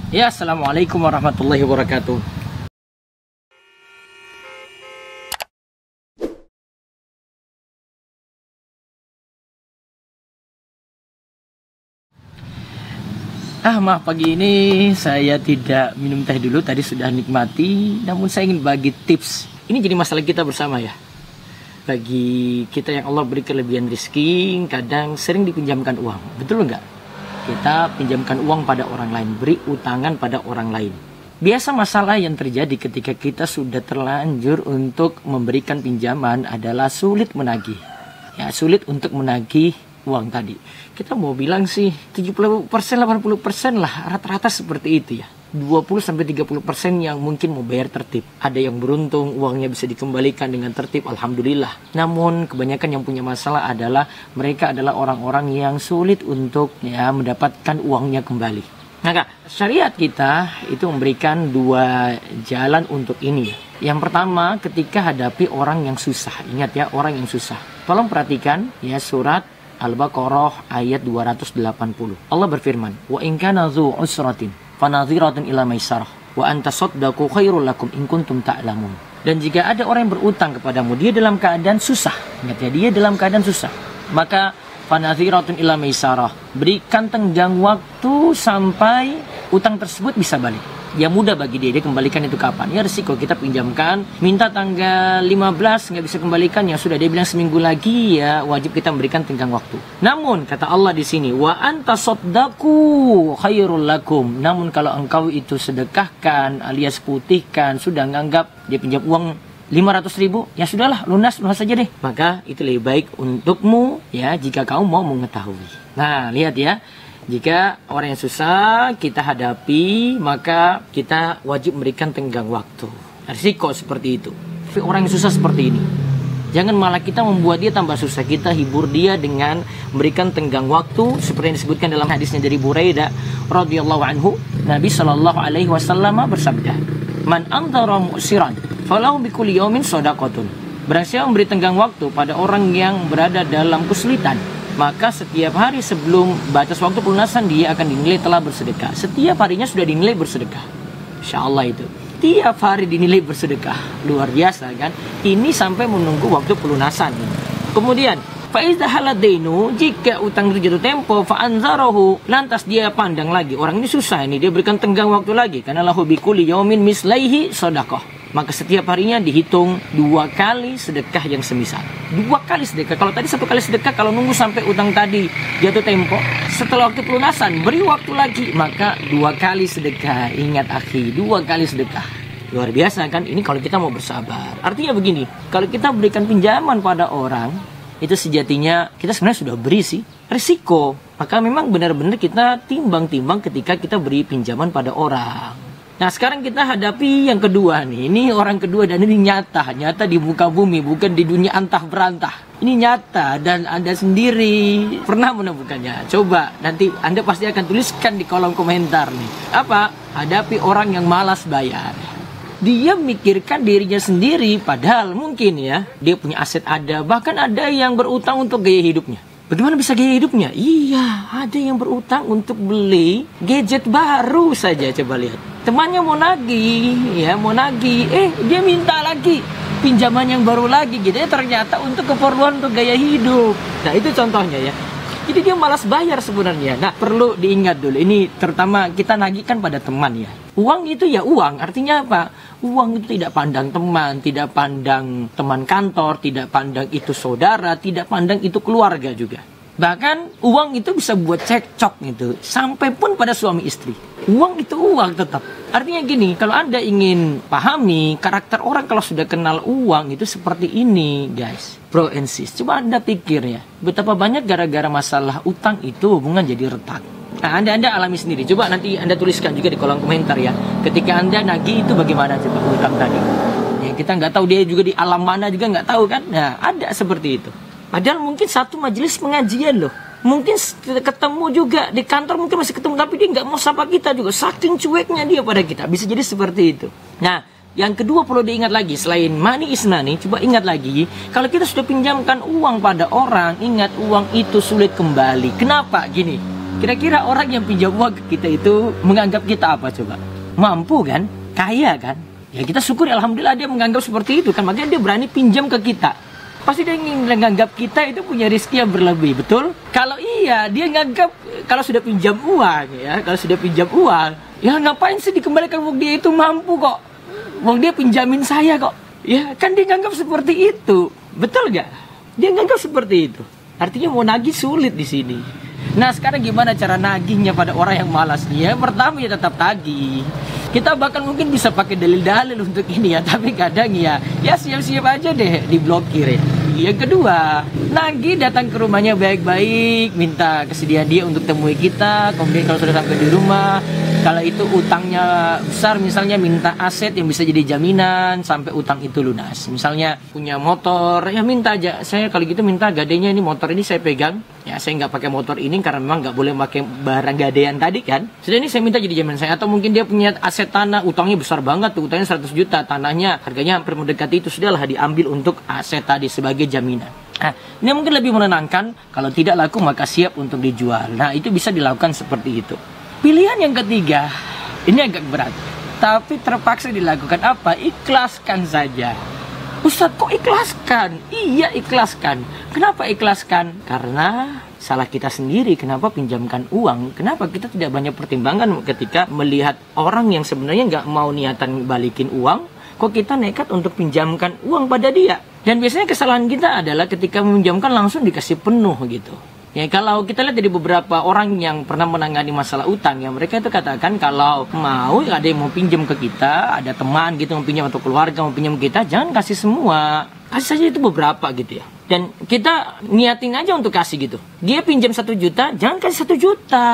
Ya, assalamualaikum warahmatullahi wabarakatuh. Maaf, pagi ini saya tidak minum teh dulu, tadi sudah nikmati. Namun saya ingin bagi tips. Ini jadi masalah kita bersama ya. Bagi kita yang Allah beri kelebihan rezeki, kadang sering dipinjamkan uang. Betul nggak? Kita pinjamkan uang pada orang lain, beri utangan pada orang lain. Biasa masalah yang terjadi ketika kita sudah terlanjur untuk memberikan pinjaman adalah sulit menagih. Ya, sulit untuk menagih uang tadi. Kita mau bilang sih 70%, 80% lah, rata-rata seperti itu ya. 20-30% yang mungkin mau bayar tertib. Ada yang beruntung uangnya bisa dikembalikan dengan tertib, alhamdulillah. Namun kebanyakan yang punya masalah adalah mereka adalah orang-orang yang sulit untuk mendapatkan uangnya kembali. Maka syariat kita itu memberikan dua jalan untuk ini. Yang pertama, ketika hadapi orang yang susah. Ingat ya, orang yang susah. Tolong perhatikan ya, surat Al-Baqarah ayat 280. Allah berfirman, "Wa in kana dzu usratin fanadhiratun ila maisarah wa an tasaddaqu khairul lakum in kuntum ta'lamun." Dan jika ada orang yang berutang kepadamu, dia dalam keadaan susah. Ingat ya, dia dalam keadaan susah. Maka fanadhiratun ila maisarah, berikan tenggang waktu sampai utang tersebut bisa balik. Ya mudah bagi dia kembalikan itu kapan. Ya resiko kita pinjamkan, minta tanggal 15 nggak bisa kembalikan, ya sudah dia bilang seminggu lagi, ya wajib kita memberikan tenggang waktu. Namun kata Allah di sini, wa anta saddaku khairul lakum. Namun kalau engkau itu sedekahkan alias putihkan, sudah nganggap dia pinjam uang 500.000, ya sudahlah, lunas saja deh. Maka itu lebih baik untukmu ya, jika kau mau mengetahui. Nah lihat ya, jika orang yang susah kita hadapi, maka kita wajib memberikan tenggang waktu. Risiko seperti itu. Tapi orang yang susah seperti ini, jangan malah kita membuat dia tambah susah. Kita hibur dia dengan memberikan tenggang waktu, seperti yang disebutkan dalam hadisnya dari Buraidah radhiyallahu anhu. Nabi sallallahu alaihi wasallam bersabda, "Man antara mu'siran, falahu bikulli yaumin shadaqatun." Barang siapa memberi tenggang waktu pada orang yang berada dalam kesulitan, maka setiap hari sebelum batas waktu pelunasan dia akan dinilai telah bersedekah. Setiap harinya sudah dinilai bersedekah. Insya Allah itu. Tiap hari dinilai bersedekah. Luar biasa kan? Ini sampai menunggu waktu pelunasan. Kemudian, faiza haladainu, jika utang itu jatuh tempo, fa'anzarahu, lantas dia pandang lagi. Orang ini susah ini, dia berikan tenggang waktu lagi. Karena lahu bikulli yaumin mislaihi shadaqah. Maka setiap harinya dihitung 2 kali sedekah yang semisal. 2 kali sedekah. Kalau tadi 1 kali sedekah, kalau nunggu sampai utang tadi jatuh tempo, setelah waktu pelunasan beri waktu lagi, maka 2 kali sedekah. Ingat akhi, 2 kali sedekah. Luar biasa kan? Ini kalau kita mau bersabar. Artinya begini, kalau kita berikan pinjaman pada orang, itu sejatinya kita sebenarnya sudah beri sih risiko. Maka memang benar-benar kita timbang-timbang ketika kita beri pinjaman pada orang. Nah sekarang kita hadapi yang kedua nih. Ini orang kedua dan ini nyata di muka bumi, bukan di dunia antah berantah. Ini nyata dan Anda sendiri pernah menemukannya. Coba nanti Anda pasti akan tuliskan di kolom komentar nih. Apa? Hadapi orang yang malas bayar. Dia mikirkan dirinya sendiri, padahal mungkin ya dia punya aset ada, bahkan ada yang berutang untuk gaya hidupnya. Bagaimana bisa gaya hidupnya? Iya, ada yang berutang untuk beli gadget baru saja. Coba lihat, temannya mau nagih, dia minta lagi pinjaman yang baru lagi, gitu ya, ternyata untuk keperluan untuk gaya hidup. Nah itu contohnya ya. Jadi dia malas bayar sebenarnya. Nah perlu diingat dulu, ini terutama kita nagihkan pada teman ya. Uang itu ya uang, artinya apa? Uang itu tidak pandang teman, tidak pandang teman kantor, tidak pandang itu saudara, tidak pandang itu keluarga juga. Bahkan uang itu bisa buat cekcok gitu, sampai pun pada suami istri. Uang itu uang tetap. Artinya gini, kalau Anda ingin pahami karakter orang kalau sudah kenal uang itu seperti ini guys, bro and sis. Coba Anda pikir ya, betapa banyak gara-gara masalah utang itu hubungan jadi retak. Nah, Anda alami sendiri. Coba nanti Anda tuliskan juga di kolom komentar ya. Ketika Anda nagih itu bagaimana coba utang tadi. Ya, kita nggak tahu dia juga di alam mana juga nggak tahu kan. Nah, ada seperti itu. Padahal mungkin satu majelis pengajian loh. Mungkin ketemu juga di kantor, mungkin masih ketemu, tapi dia nggak mau sapa kita juga. Saking cueknya dia pada kita. Bisa jadi seperti itu. Nah, yang kedua perlu diingat lagi, selain money is money, coba ingat lagi, kalau kita sudah pinjamkan uang pada orang, ingat uang itu sulit kembali. Kenapa? Gini, Kira-kira orang yang pinjam uang ke kita itu menganggap kita apa coba? Mampu kan? Kaya kan? Ya kita syukur, alhamdulillah dia menganggap seperti itu kan. Makanya dia berani pinjam ke kita. Pasti dia ingin menganggap kita itu punya rezeki yang berlebih, betul? Kalau iya, dia nganggap kalau sudah pinjam uang ya, ya ngapain sih dikembalikan, uang dia itu mampu kok. Uang dia pinjamin saya kok. Ya kan dia nganggap seperti itu. Betul gak? Dia nganggap seperti itu. Artinya mau nagih sulit di sini. Nah sekarang gimana cara nagihnya pada orang yang malas? Ya pertama ya tetap tagih. Kita bahkan mungkin bisa pakai dalil-dalil untuk ini ya, tapi kadang ya siap-siap aja deh diblokir ya. Yang kedua, nagih datang ke rumahnya baik-baik, minta kesediaan dia untuk temui kita. Kemudian kalau sudah sampai di rumah, kalau itu utangnya besar, misalnya minta aset yang bisa jadi jaminan sampai utang itu lunas. Misalnya punya motor, ya minta aja, saya kalau gitu minta gadenya ini, motor ini saya pegang. Ya saya nggak pakai motor ini karena memang nggak boleh pakai barang gadean tadi kan. Sudah ini saya minta jadi jaminan saya. Atau mungkin dia punya aset tanah, utangnya besar banget tuh, utangnya 100 juta, tanahnya harganya hampir mendekati itu, sudahlah diambil untuk aset tadi sebagai jaminan. Nah, ini mungkin lebih menenangkan. Kalau tidak laku maka siap untuk dijual. Nah, itu bisa dilakukan seperti itu. Pilihan yang ketiga, ini agak berat, tapi terpaksa dilakukan apa? Ikhlaskan saja. Ustadz kok ikhlaskan? Iya ikhlaskan. Kenapa ikhlaskan? Karena salah kita sendiri. Kenapa pinjamkan uang? Kenapa kita tidak banyak pertimbangan ketika melihat orang yang sebenarnya nggak mau niatan balikin uang, kok kita nekat untuk pinjamkan uang pada dia? Dan biasanya kesalahan kita adalah ketika meminjamkan langsung dikasih penuh gitu. Ya kalau kita lihat dari beberapa orang yang pernah menangani masalah utang, ya mereka itu katakan kalau mau ada yang mau pinjam ke kita, ada teman gitu mau pinjam atau keluarga mau pinjam kita, jangan kasih semua, kasih saja itu beberapa gitu ya. Dan kita niatin aja untuk kasih gitu. Dia pinjam 1 juta, jangan kasih 1 juta.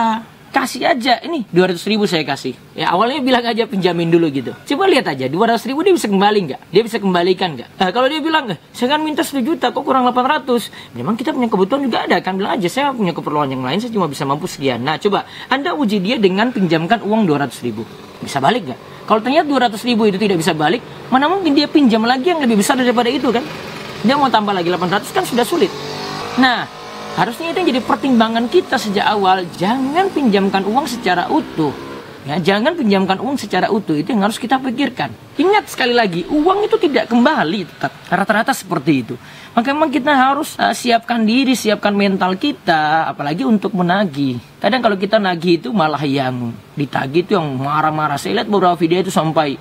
Kasih aja, ini 200.000 saya kasih. Ya awalnya bilang aja pinjamin dulu gitu. Coba lihat aja, 200.000 dia bisa kembali nggak? Dia bisa kembalikan nggak? Nah, kalau dia bilang, saya kan minta 1 juta, kok kurang 800? Memang kita punya kebutuhan juga ada, kan bilang aja, saya punya keperluan yang lain, saya cuma bisa mampu sekian. Nah coba, Anda uji dia dengan pinjamkan uang 200.000. Bisa balik nggak? Kalau ternyata 200.000 itu tidak bisa balik, mana mungkin dia pinjam lagi yang lebih besar daripada itu kan? Dia mau tambah lagi 800 kan sudah sulit. Nah, harusnya itu yang jadi pertimbangan kita sejak awal. Jangan pinjamkan uang secara utuh. Ya, jangan pinjamkan uang secara utuh. Itu yang harus kita pikirkan. Ingat sekali lagi, uang itu tidak kembali tetap. Rata-rata seperti itu. Maka memang kita harus siapkan diri, siapkan mental kita. Apalagi untuk menagih. Kadang kalau kita nagih itu malah yang ditagih itu yang marah-marah. Saya lihat beberapa video itu sampai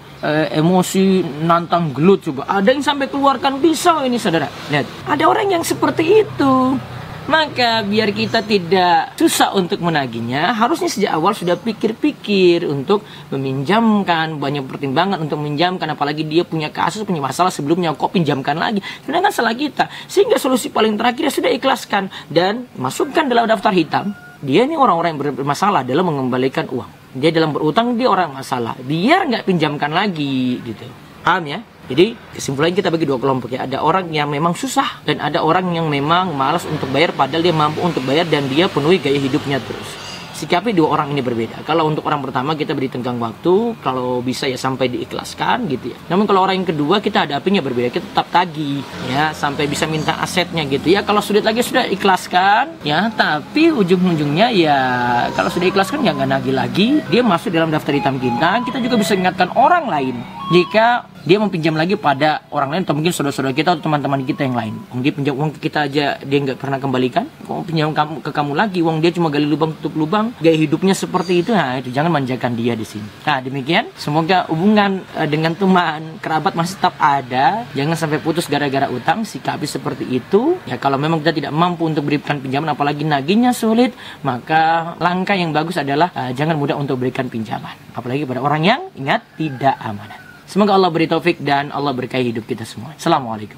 emosi, nantang gelut coba. Ada yang sampai keluarkan pisau ini saudara. Lihat, ada orang yang seperti itu. Maka biar kita tidak susah untuk menagihnya, harusnya sejak awal sudah pikir-pikir untuk meminjamkan, banyak pertimbangan untuk meminjamkan, apalagi dia punya kasus, punya masalah sebelumnya, kok pinjamkan lagi. Sebenarnya kan salah kita. Sehingga solusi paling terakhir sudah ikhlaskan dan masukkan dalam daftar hitam. Dia ini orang-orang yang bermasalah dalam mengembalikan uang. Dia dalam berutang, dia orang masalah. Biar nggak pinjamkan lagi gitu. Paham ya? Jadi kesimpulannya kita bagi 2 kelompok ya. Ada orang yang memang susah dan ada orang yang memang malas untuk bayar padahal dia mampu untuk bayar dan dia penuhi gaya hidupnya terus. Sikapi 2 orang ini berbeda. Kalau untuk orang pertama kita beri tenggang waktu, kalau bisa ya sampai diikhlaskan gitu ya. Namun kalau orang yang kedua kita hadapinya berbeda, kita tetap tagih ya sampai bisa minta asetnya gitu ya. Kalau sudah lagi sudah ikhlaskan ya, tapi ujung-ujungnya ya kalau sudah ikhlaskan ya nggak nagih lagi, dia masuk dalam daftar hitam kita. Kita juga bisa ingatkan orang lain jika dia meminjam lagi pada orang lain atau mungkin saudara-saudara kita atau teman-teman kita yang lain. Dia pinjam uang ke kita aja dia nggak pernah kembalikan, kok pinjam ke kamu lagi, uang dia cuma gali lubang tutup lubang, gaya hidupnya seperti itu. Nah itu jangan manjakan dia di sini. Nah demikian, semoga hubungan dengan teman kerabat masih tetap ada, jangan sampai putus gara-gara utang. Sikapi seperti itu ya. Kalau memang kita tidak mampu untuk berikan pinjaman, apalagi nagihnya sulit, maka langkah yang bagus adalah jangan mudah untuk berikan pinjaman, apalagi pada orang yang ingat tidak amanah. Semoga Allah beri taufik dan Allah berkahi hidup kita semua. Assalamualaikum.